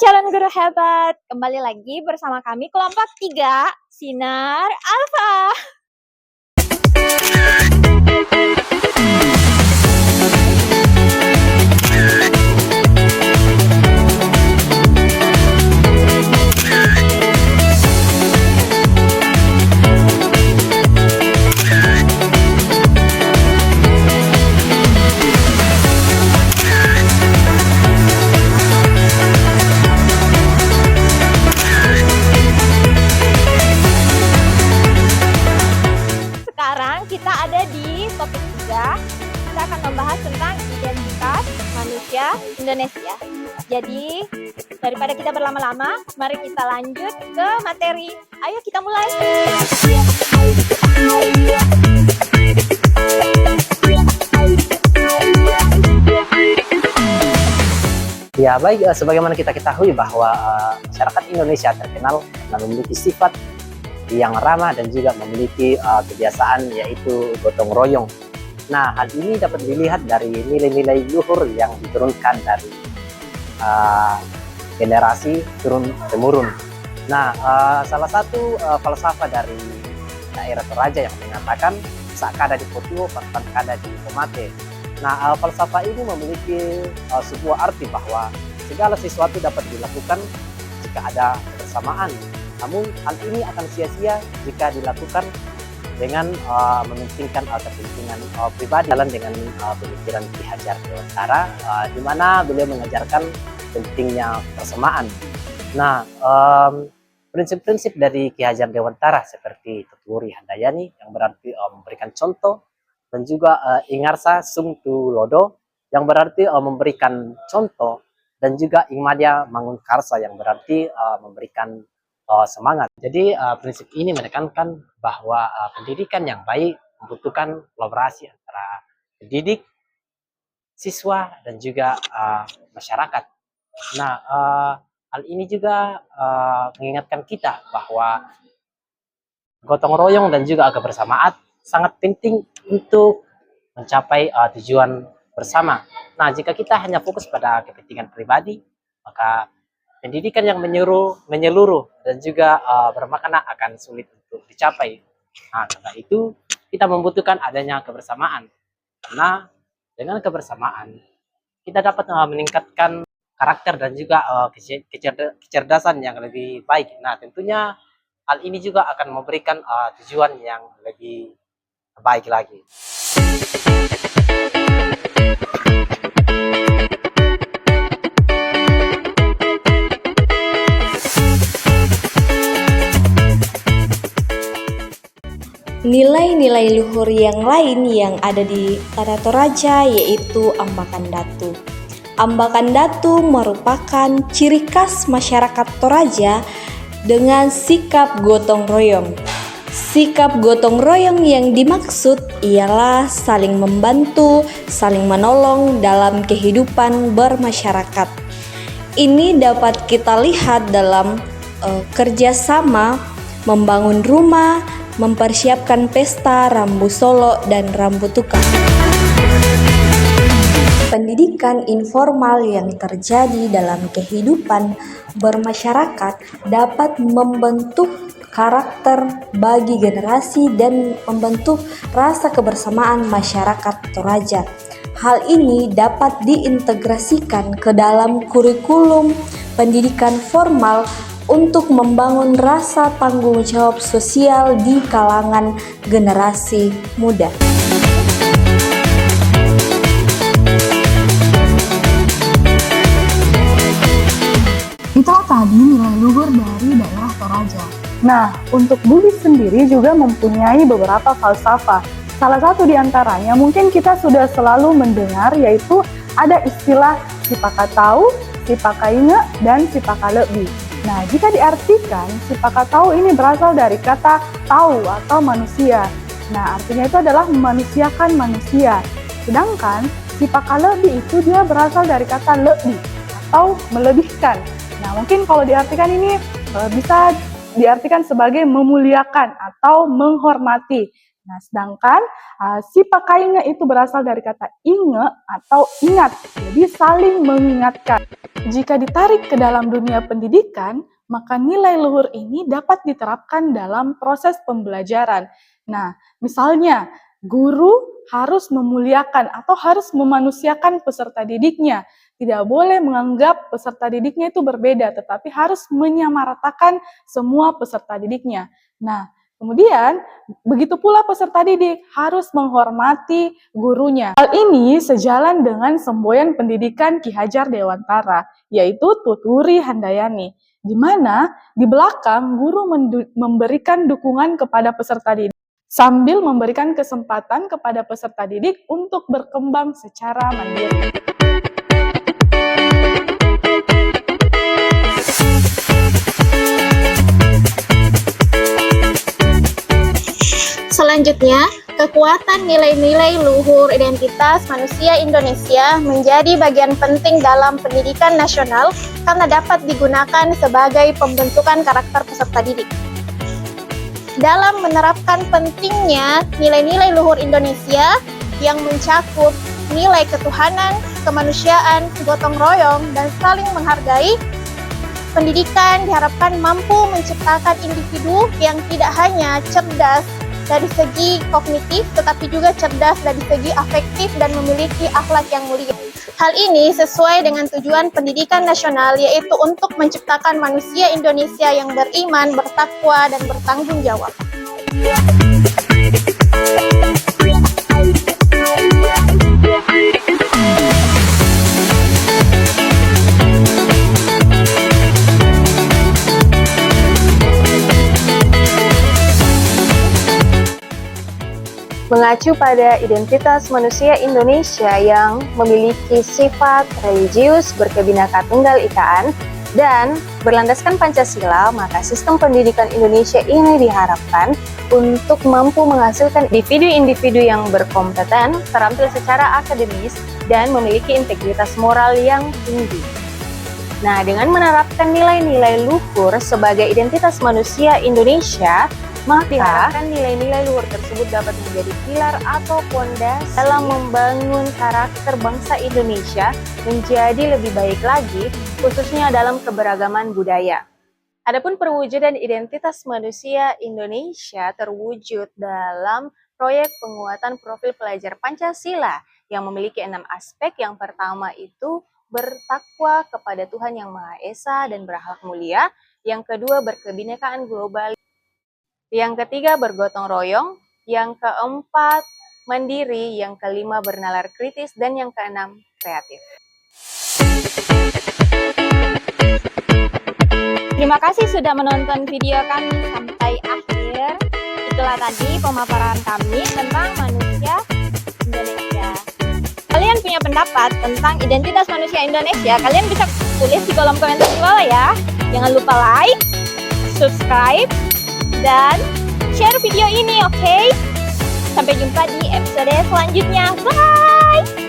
calon guru hebat, kembali lagi bersama kami kelompok 3 Sinar Alfa. Kita ada di topik 3, kita akan membahas tentang identitas manusia Indonesia. Jadi, daripada kita berlama-lama, mari kita lanjut ke materi. Ayo kita mulai. Ya baik, sebagaimana kita ketahui bahwa masyarakat Indonesia terkenal karena memiliki sifat yang ramah dan juga memiliki kebiasaan yaitu gotong royong. Nah, hal ini dapat dilihat dari nilai-nilai luhur yang diturunkan dari generasi turun-temurun. Nah, salah satu falsafah dari daerah Toraja yang mengatakan sakada di Potuo, kada di Pomate. Nah, falsafah ini memiliki sebuah arti bahwa segala sesuatu dapat dilakukan jika ada kebersamaan. Namun hal ini akan sia-sia jika dilakukan dengan mementingkan kepentingan pribadi. Jalan dengan pemikiran Ki Hajar Dewantara, di mana beliau mengajarkan pentingnya persamaan. Nah, prinsip-prinsip dari Ki Hajar Dewantara seperti Tuturi Handayani yang berarti memberikan contoh, dan juga Ingarsa Sungtu Lodo yang berarti memberikan contoh, dan juga Ingmadya Mangun Karsa yang berarti memberikan semangat. Jadi prinsip ini menekankan bahwa pendidikan yang baik membutuhkan kolaborasi antara pendidik, siswa, dan juga masyarakat. Nah, hal ini juga mengingatkan kita bahwa gotong royong dan juga kebersamaan sangat penting untuk mencapai tujuan bersama. Nah, jika kita hanya fokus pada kepentingan pribadi, maka pendidikan yang menyeluruh dan juga bermakna akan sulit untuk dicapai. Nah, karena itu kita membutuhkan adanya kebersamaan. Karena dengan kebersamaan kita dapat meningkatkan karakter dan juga kecerdasan yang lebih baik. Nah, tentunya hal ini juga akan memberikan tujuan yang lebih baik lagi. Nilai-nilai luhur yang lain yang ada di Tanah Toraja yaitu Ambakan Datu. Ambakan Datu merupakan ciri khas masyarakat Toraja dengan sikap gotong royong. Sikap gotong royong yang dimaksud ialah saling membantu, saling menolong dalam kehidupan bermasyarakat. Ini dapat kita lihat dalam kerjasama membangun rumah, mempersiapkan pesta Rambu Solo dan Rambu Tukang. Pendidikan informal yang terjadi dalam kehidupan bermasyarakat dapat membentuk karakter bagi generasi dan membentuk rasa kebersamaan masyarakat Toraja. Hal ini dapat diintegrasikan ke dalam kurikulum pendidikan formal untuk membangun rasa tanggung jawab sosial di kalangan generasi muda. Itulah tadi nilai luhur dari daerah Toraja. Nah, untuk Bugis sendiri juga mempunyai beberapa falsafah. Salah satu di antaranya mungkin kita sudah selalu mendengar, yaitu ada istilah sipaka tahu, sipaka inge, dan sipaka lebih. Nah, jika diartikan, sipaka tahu ini berasal dari kata tahu atau manusia. Nah, artinya itu adalah memanusiakan manusia. Sedangkan sipaka lebih itu dia berasal dari kata lebih atau melebihkan. Nah, mungkin kalau diartikan ini bisa diartikan sebagai memuliakan atau menghormati. Nah, sedangkan sipaka inge itu berasal dari kata inge atau ingat, jadi saling mengingatkan. Jika ditarik ke dalam dunia pendidikan, maka nilai luhur ini dapat diterapkan dalam proses pembelajaran. Nah, misalnya guru harus memuliakan atau harus memanusiakan peserta didiknya. Tidak boleh menganggap peserta didiknya itu berbeda, tetapi harus menyamaratakan semua peserta didiknya. Nah, kemudian, begitu pula peserta didik harus menghormati gurunya. Hal ini sejalan dengan semboyan pendidikan Ki Hajar Dewantara, yaitu Tuturi Handayani, di mana di belakang guru memberikan dukungan kepada peserta didik, sambil memberikan kesempatan kepada peserta didik untuk berkembang secara mandiri. Selanjutnya, kekuatan nilai-nilai luhur identitas manusia Indonesia menjadi bagian penting dalam pendidikan nasional karena dapat digunakan sebagai pembentukan karakter peserta didik. Dalam menerapkan pentingnya nilai-nilai luhur Indonesia yang mencakup nilai ketuhanan, kemanusiaan, gotong royong, dan saling menghargai, pendidikan diharapkan mampu menciptakan individu yang tidak hanya cerdas dari segi kognitif, tetapi juga cerdas dari segi afektif dan memiliki akhlak yang mulia. Hal ini sesuai dengan tujuan pendidikan nasional, yaitu untuk menciptakan manusia Indonesia yang beriman, bertakwa, dan bertanggung jawab. Mengacu pada identitas manusia Indonesia yang memiliki sifat religius, berkebineka tunggal ikaan, dan berlandaskan Pancasila, maka sistem pendidikan Indonesia ini diharapkan untuk mampu menghasilkan individu-individu yang berkompeten, terampil secara akademis, dan memiliki integritas moral yang tinggi. Nah, dengan menerapkan nilai-nilai luhur sebagai identitas manusia Indonesia, maka diharapkan nilai-nilai luhur tersebut dapat menjadi pilar atau pondasi dalam membangun karakter bangsa Indonesia menjadi lebih baik lagi, khususnya dalam keberagaman budaya. Adapun perwujudan identitas manusia Indonesia terwujud dalam proyek penguatan profil pelajar Pancasila yang memiliki 6 aspek. Yang pertama itu bertakwa kepada Tuhan Yang Maha Esa dan berakhlak mulia. Yang kedua, berkebinekaan global. Yang ketiga, bergotong royong. Yang keempat, mandiri. Yang kelima, bernalar kritis. Dan yang keenam, kreatif. Terima kasih sudah menonton video kami sampai akhir. Itulah tadi pemaparan kami tentang manusia Indonesia. Kalian punya pendapat tentang identitas manusia Indonesia? Kalian bisa tulis di kolom komentar di bawah ya. Jangan lupa like, subscribe, dan share video ini, oke? Sampai jumpa di episode selanjutnya. Bye!